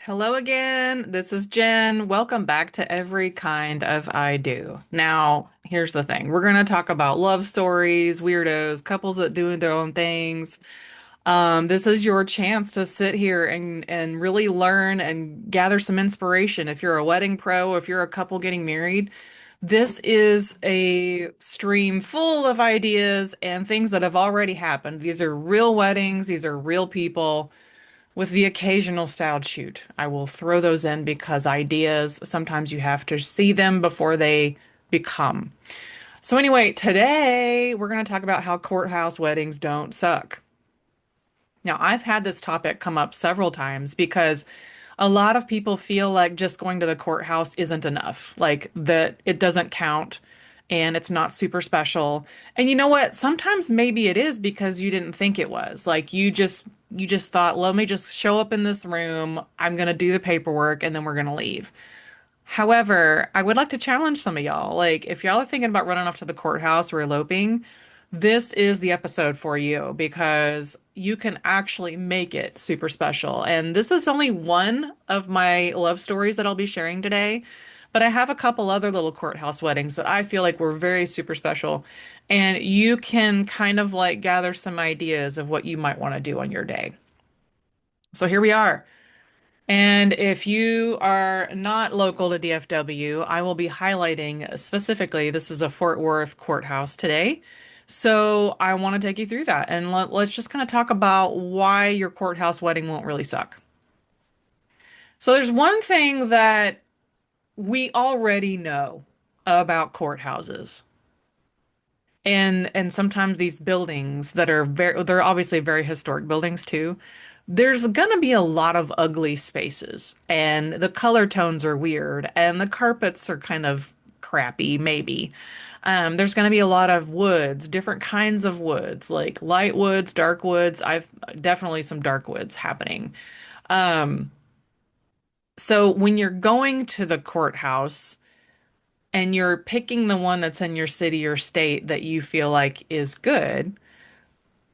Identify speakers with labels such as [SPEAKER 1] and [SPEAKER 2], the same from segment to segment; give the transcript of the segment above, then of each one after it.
[SPEAKER 1] Hello again. This is Jen. Welcome back to Every Kind of I Do. Now, here's the thing. We're going to talk about love stories, weirdos, couples that do their own things. This is your chance to sit here and really learn and gather some inspiration. If you're a wedding pro, if you're a couple getting married, this is a stream full of ideas and things that have already happened. These are real weddings, these are real people with the occasional styled shoot. I will throw those in because ideas, sometimes you have to see them before they become. So, anyway, today we're going to talk about how courthouse weddings don't suck. Now, I've had this topic come up several times because a lot of people feel like just going to the courthouse isn't enough, like that it doesn't count and it's not super special. And you know what? Sometimes maybe it is because you didn't think it was. Like you just thought, let me just show up in this room, I'm going to do the paperwork and then we're going to leave. However, I would like to challenge some of y'all. Like, if y'all are thinking about running off to the courthouse or eloping, this is the episode for you because you can actually make it super special. And this is only one of my love stories that I'll be sharing today, but I have a couple other little courthouse weddings that I feel like were very super special. And you can kind of like gather some ideas of what you might want to do on your day. So here we are. And if you are not local to DFW, I will be highlighting specifically, this is a Fort Worth courthouse today. So I want to take you through that and let's just kind of talk about why your courthouse wedding won't really suck. So there's one thing that we already know about courthouses. And sometimes these buildings that are they're obviously very historic buildings too. There's gonna be a lot of ugly spaces, and the color tones are weird, and the carpets are kind of crappy, maybe. There's gonna be a lot of woods, different kinds of woods, like light woods, dark woods. I've definitely some dark woods happening. Um, so when you're going to the courthouse, and you're picking the one that's in your city or state that you feel like is good,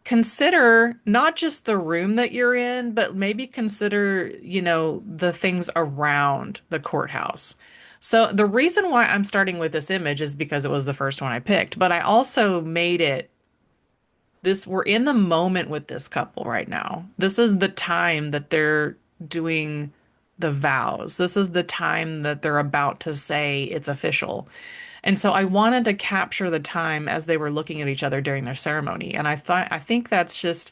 [SPEAKER 1] consider not just the room that you're in, but maybe consider, the things around the courthouse. So the reason why I'm starting with this image is because it was the first one I picked, but I also made it we're in the moment with this couple right now. This is the time that they're doing the vows. This is the time that they're about to say it's official. And so I wanted to capture the time as they were looking at each other during their ceremony. And I think that's just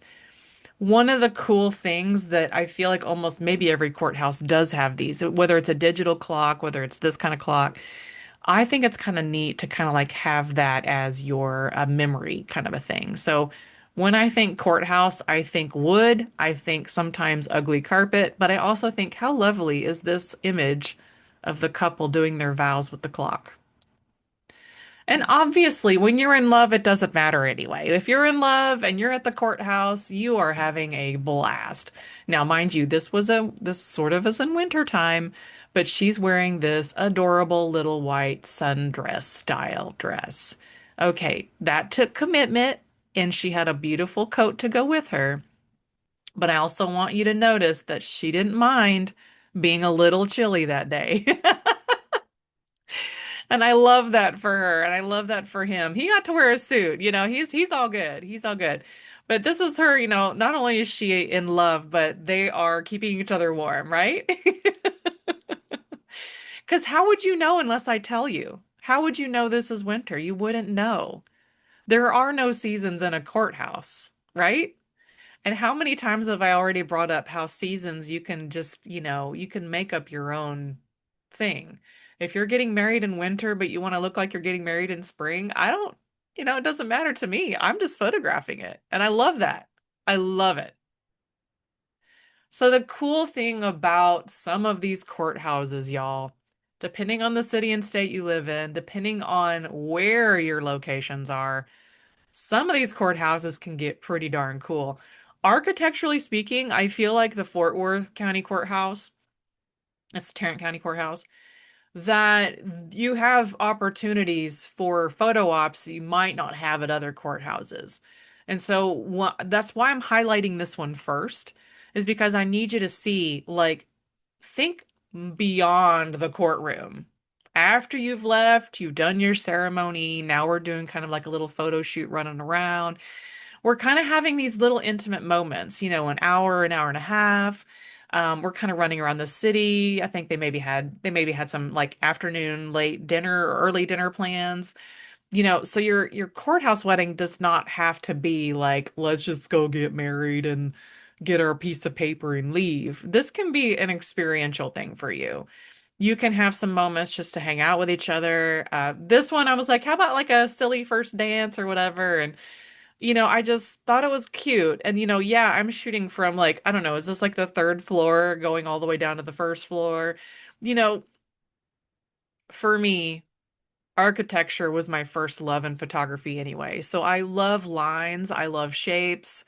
[SPEAKER 1] one of the cool things that I feel like almost maybe every courthouse does have these, whether it's a digital clock, whether it's this kind of clock. I think it's kind of neat to kind of like have that as your memory kind of a thing. So when I think courthouse, I think wood, I think sometimes ugly carpet, but I also think how lovely is this image of the couple doing their vows with the clock. And obviously, when you're in love, it doesn't matter anyway. If you're in love and you're at the courthouse, you are having a blast. Now, mind you, this sort of is in winter time, but she's wearing this adorable little white sundress style dress. Okay, that took commitment, and she had a beautiful coat to go with her. But I also want you to notice that she didn't mind being a little chilly that day. And I love that for her, and I love that for him. He got to wear a suit, he's all good. He's all good. But this is her, not only is she in love, but they are keeping each other warm, right? Because how would you know unless I tell you? How would you know this is winter? You wouldn't know. There are no seasons in a courthouse, right? And how many times have I already brought up how seasons you can just, you can make up your own thing. If you're getting married in winter, but you want to look like you're getting married in spring, I don't, it doesn't matter to me. I'm just photographing it. And I love that. I love it. So the cool thing about some of these courthouses, y'all, depending on the city and state you live in, depending on where your locations are, some of these courthouses can get pretty darn cool. Architecturally speaking, I feel like the Fort Worth County Courthouse, it's Tarrant County Courthouse, that you have opportunities for photo ops you might not have at other courthouses. And so that's why I'm highlighting this one first, is because I need you to see like think beyond the courtroom. After you've left, you've done your ceremony. Now we're doing kind of like a little photo shoot running around. We're kind of having these little intimate moments, an hour and a half. We're kind of running around the city. I think they maybe had some like afternoon, late dinner or early dinner plans. So your courthouse wedding does not have to be like, let's just go get married and get our piece of paper and leave. This can be an experiential thing for you. You can have some moments just to hang out with each other. This one, I was like, how about like a silly first dance or whatever? And, I just thought it was cute. And, yeah, I'm shooting from like, I don't know, is this like the third floor going all the way down to the first floor? You know, for me, architecture was my first love in photography anyway. So I love lines, I love shapes.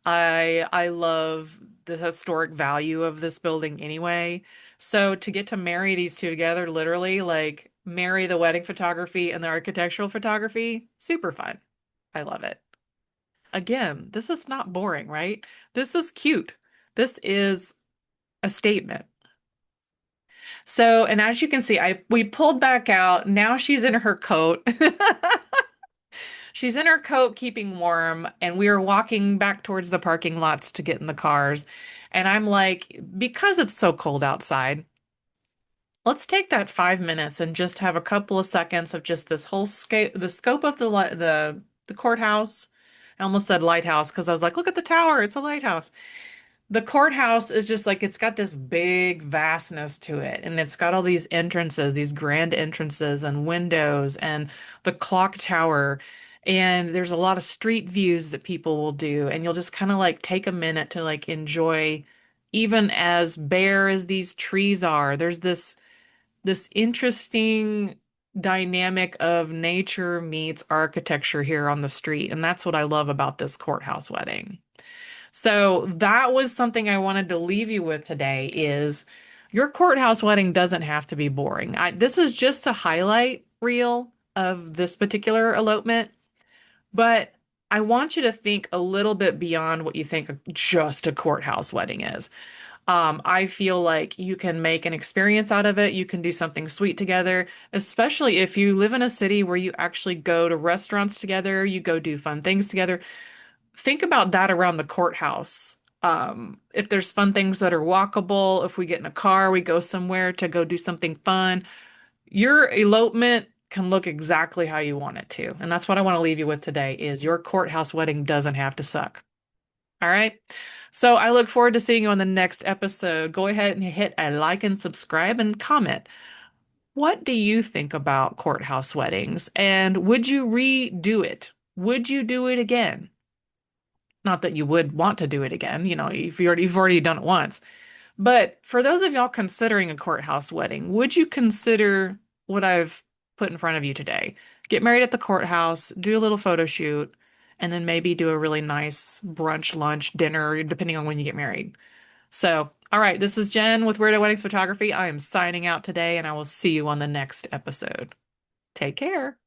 [SPEAKER 1] I love the historic value of this building anyway. So to get to marry these two together, literally like marry the wedding photography and the architectural photography, super fun. I love it. Again, this is not boring, right? This is cute. This is a statement. So, and as you can see, I we pulled back out. Now she's in her coat. She's in her coat, keeping warm, and we are walking back towards the parking lots to get in the cars. And I'm like, because it's so cold outside, let's take that 5 minutes and just have a couple of seconds of just this whole scope, the scope of the courthouse. I almost said lighthouse because I was like, look at the tower, it's a lighthouse. The courthouse is just like it's got this big vastness to it, and it's got all these entrances, these grand entrances and windows and the clock tower. And there's a lot of street views that people will do, and you'll just kind of like take a minute to like enjoy, even as bare as these trees are. There's this interesting dynamic of nature meets architecture here on the street, and that's what I love about this courthouse wedding. So that was something I wanted to leave you with today is your courthouse wedding doesn't have to be boring. This is just a highlight reel of this particular elopement, but I want you to think a little bit beyond what you think just a courthouse wedding is. I feel like you can make an experience out of it. You can do something sweet together, especially if you live in a city where you actually go to restaurants together, you go do fun things together. Think about that around the courthouse. If there's fun things that are walkable, if we get in a car, we go somewhere to go do something fun, your elopement can look exactly how you want it to. And that's what I want to leave you with today is your courthouse wedding doesn't have to suck. All right. So I look forward to seeing you on the next episode. Go ahead and hit a like and subscribe and comment. What do you think about courthouse weddings? And would you redo it? Would you do it again? Not that you would want to do it again, if you've already done it once. But for those of y'all considering a courthouse wedding, would you consider what I've put in front of you today? Get married at the courthouse, do a little photo shoot, and then maybe do a really nice brunch, lunch, dinner, depending on when you get married. So, all right, this is Jen with Weirdo Weddings Photography. I am signing out today, and I will see you on the next episode. Take care.